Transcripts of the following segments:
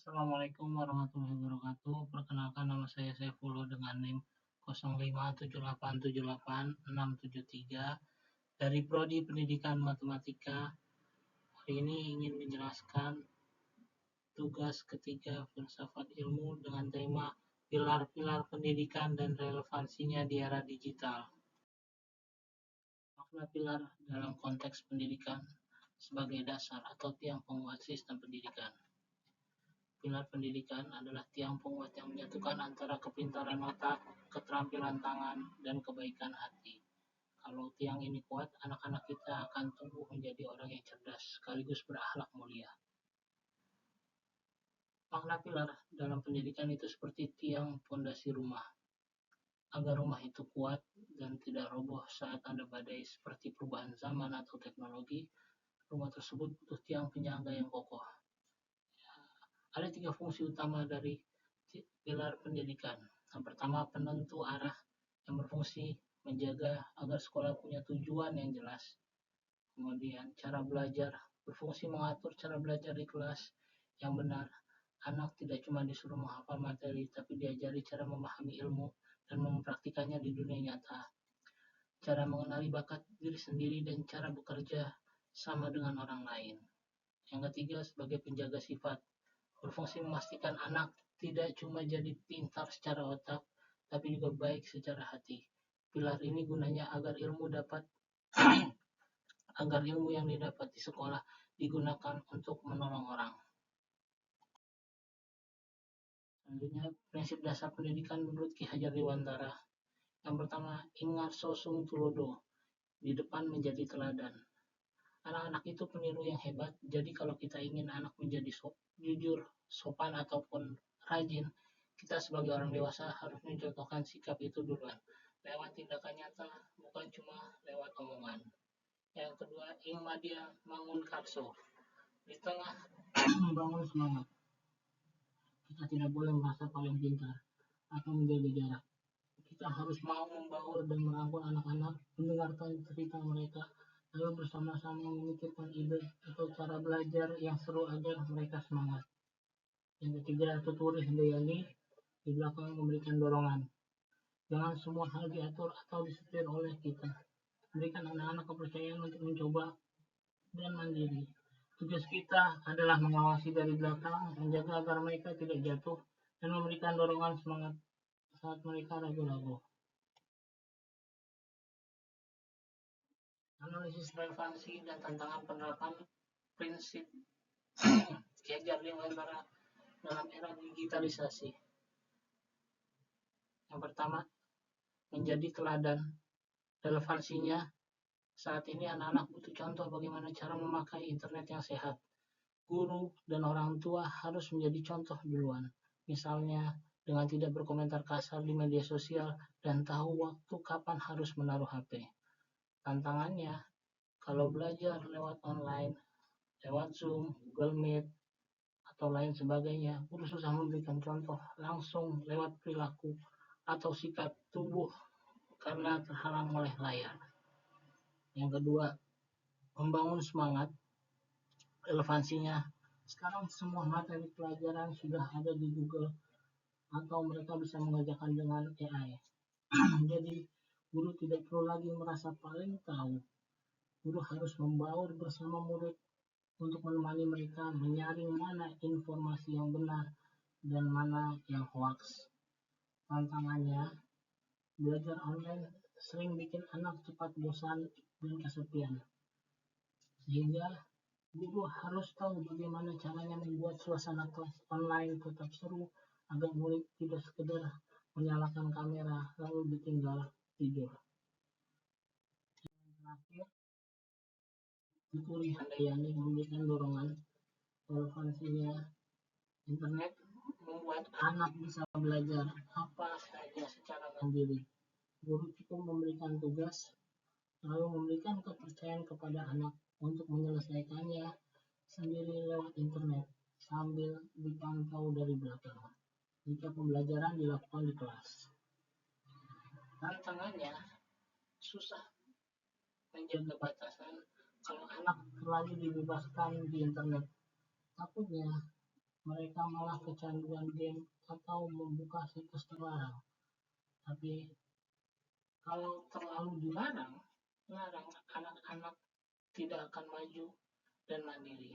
Assalamualaikum warahmatullahi wabarakatuh. Perkenalkan nama saya Saifullah dengan NIM 0578786673 dari Prodi Pendidikan Matematika. Hari ini ingin menjelaskan tugas ketiga filsafat ilmu dengan tema pilar-pilar pendidikan dan relevansinya di era digital. Makna pilar dalam konteks pendidikan sebagai dasar atau tiang penguat sistem pendidikan. Pilar pendidikan adalah tiang penguat yang menyatukan antara kepintaran otak, keterampilan tangan, dan kebaikan hati. Kalau tiang ini kuat, anak-anak kita akan tumbuh menjadi orang yang cerdas, sekaligus berakhlak mulia. Makna pilar dalam pendidikan itu seperti tiang pondasi rumah. Agar rumah itu kuat dan tidak roboh saat ada badai seperti perubahan zaman atau teknologi, rumah tersebut butuh tiang penyangga yang kokoh. Ada 3 fungsi utama dari pilar pendidikan. Yang pertama, penentu arah yang berfungsi menjaga agar sekolah punya tujuan yang jelas. Kemudian, cara belajar berfungsi mengatur cara belajar di kelas yang benar. Anak tidak cuma disuruh menghafal materi, tapi diajari cara memahami ilmu dan mempraktikannya di dunia nyata. Cara mengenali bakat diri sendiri dan cara bekerja sama dengan orang lain. Yang ketiga, sebagai penjaga sifat, berfungsi memastikan anak tidak cuma jadi pintar secara otak, tapi juga baik secara hati. Pilar ini gunanya agar ilmu yang didapat di sekolah digunakan untuk menolong orang. Selanjutnya, prinsip dasar pendidikan menurut Ki Hajar Dewantara. Yang pertama, ingat sosum tulodo, di depan menjadi teladan. Anak-anak itu peniru yang hebat, jadi kalau kita ingin anak menjadi jujur, sopan, ataupun rajin, kita sebagai orang dewasa harus mencontohkan sikap itu duluan, lewat tindakan nyata, bukan cuma lewat omongan. Yang kedua, ing madya mangun karso, di tengah membangun semangat. Kita tidak boleh merasa paling pintar atau menjaga jarak. Kita harus mau membaur dan merangkul anak-anak, mendengarkan cerita mereka, lalu bersama-sama memikirkan ide atau cara belajar yang seru agar mereka semangat. Yang ketiga, tuturi hendayani, di belakang memberikan dorongan. Jangan semua hal diatur atau disetir oleh kita. Berikan anak-anak kepercayaan untuk mencoba dan mandiri. Tugas kita adalah mengawasi dari belakang, menjaga agar mereka tidak jatuh, dan memberikan dorongan semangat saat mereka ragu-ragu. Analisis relevansi dan tantangan penerapan prinsip Ki Hajar Dewantara dalam era digitalisasi. Yang pertama, menjadi teladan. Relevansinya, saat ini anak-anak butuh contoh bagaimana cara memakai internet yang sehat. Guru dan orang tua harus menjadi contoh duluan. Misalnya, dengan tidak berkomentar kasar di media sosial dan tahu waktu kapan harus menaruh HP. Tantangannya, kalau belajar lewat online, lewat Zoom, Google Meet, atau lain sebagainya, guru susah memberikan contoh langsung lewat perilaku atau sikap tubuh karena terhalang oleh layar. Yang kedua, membangun semangat. Relevansinya, sekarang semua materi pelajaran sudah ada di Google atau mereka bisa mengerjakan dengan AI. Jadi, guru tidak perlu lagi merasa paling tahu. Guru harus membaur bersama murid untuk menemani mereka menyaring mana informasi yang benar dan mana yang hoax. Tantangannya, belajar online sering bikin anak cepat bosan dan kesepian. Sehingga guru harus tahu bagaimana caranya membuat suasana kelas online tetap seru agar murid tidak sekedar menyalakan kamera lalu ditinggal tidur. Yang terakhir, tuturi handayani memberikan dorongan. Relevansinya, internet membuat anak bisa belajar apa saja secara mandiri. Guru cukup memberikan tugas, lalu memberikan kepercayaan kepada anak untuk menyelesaikannya sendiri lewat internet sambil dipantau dari belakang jika pembelajaran dilakukan di kelas. Tantangannya, susah menjaga batasan kalau anak terlalu dibebaskan di internet. Takutnya mereka malah kecanduan game atau membuka situs terlarang. Tapi kalau terlalu dilarang, anak-anak tidak akan maju dan mandiri.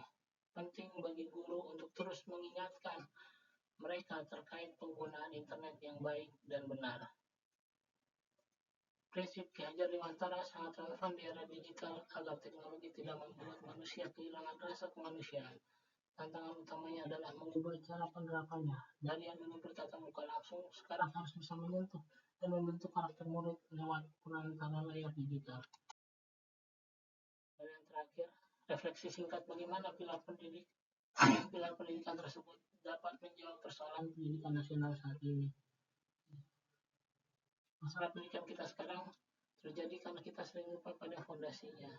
Penting bagi guru untuk terus mengingatkan mereka terkait penggunaan internet yang baik dan benar. Prinsip Ki Hajar Dewantara sangat relevan di era digital agar teknologi tidak membuat manusia kehilangan rasa kemanusiaan. Tantangan utamanya adalah mengubah cara penerapannya. Dari yang dulu bertatap muka langsung, sekarang harus bisa menyentuh dan membentuk karakter murid lewat perantara layar digital. Dan yang terakhir, refleksi singkat bagaimana pilar pendidikan tersebut dapat menjawab persoalan pendidikan nasional saat ini. Masalah pendidikan kita sekarang terjadi karena kita sering lupa pada fondasinya.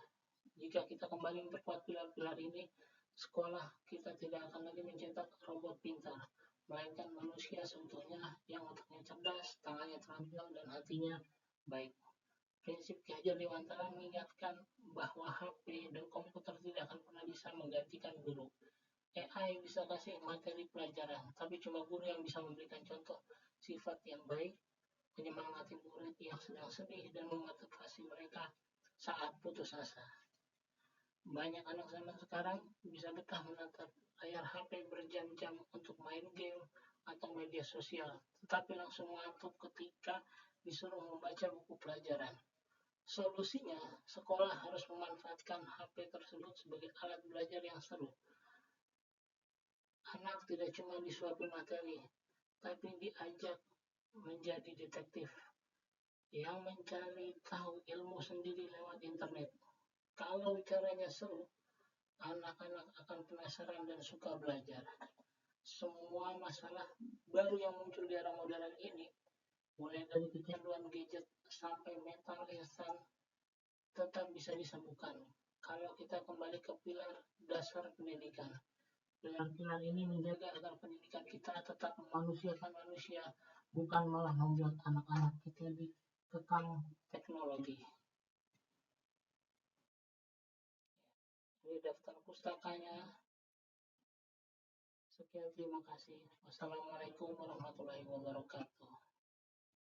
Jika kita kembali memperkuat pilar-pilar ini, sekolah kita tidak akan lagi mencetak robot pintar, melainkan manusia seutuhnya yang otaknya cerdas, tangannya terampil, dan hatinya baik. Prinsip Ki Hajar Dewantara mengingatkan bahwa HP dan komputer tidak akan pernah bisa menggantikan guru. AI bisa kasih materi pelajaran, tapi cuma guru yang bisa memberikan contoh sifat yang baik, menyemangati murid yang sedang sedih, dan memotivasi mereka saat putus asa. Banyak anak zaman sekarang bisa betah menatap layar HP berjam-jam untuk main game atau media sosial, tetapi langsung ngantuk ketika disuruh membaca buku pelajaran. Solusinya, sekolah harus memanfaatkan HP tersebut sebagai alat belajar yang seru. Anak tidak cuma disuapi materi, tapi diajak menjadi detektif yang mencari tahu ilmu sendiri lewat internet. Kalau caranya seru, anak-anak akan penasaran dan suka belajar. Semua masalah baru yang muncul di era modern ini, mulai dari kecanduan gadget sampai mental instan, tetap bisa disembuhkan kalau kita kembali ke pilar dasar pendidikan. Pilar-pilar ini menjaga agar pendidikan kita tetap memanusiakan manusia, bukan malah membuat anak-anak kita dikekang teknologi. Ini daftar pustakanya. Sekian, terima kasih. Wassalamualaikum warahmatullahi wabarakatuh.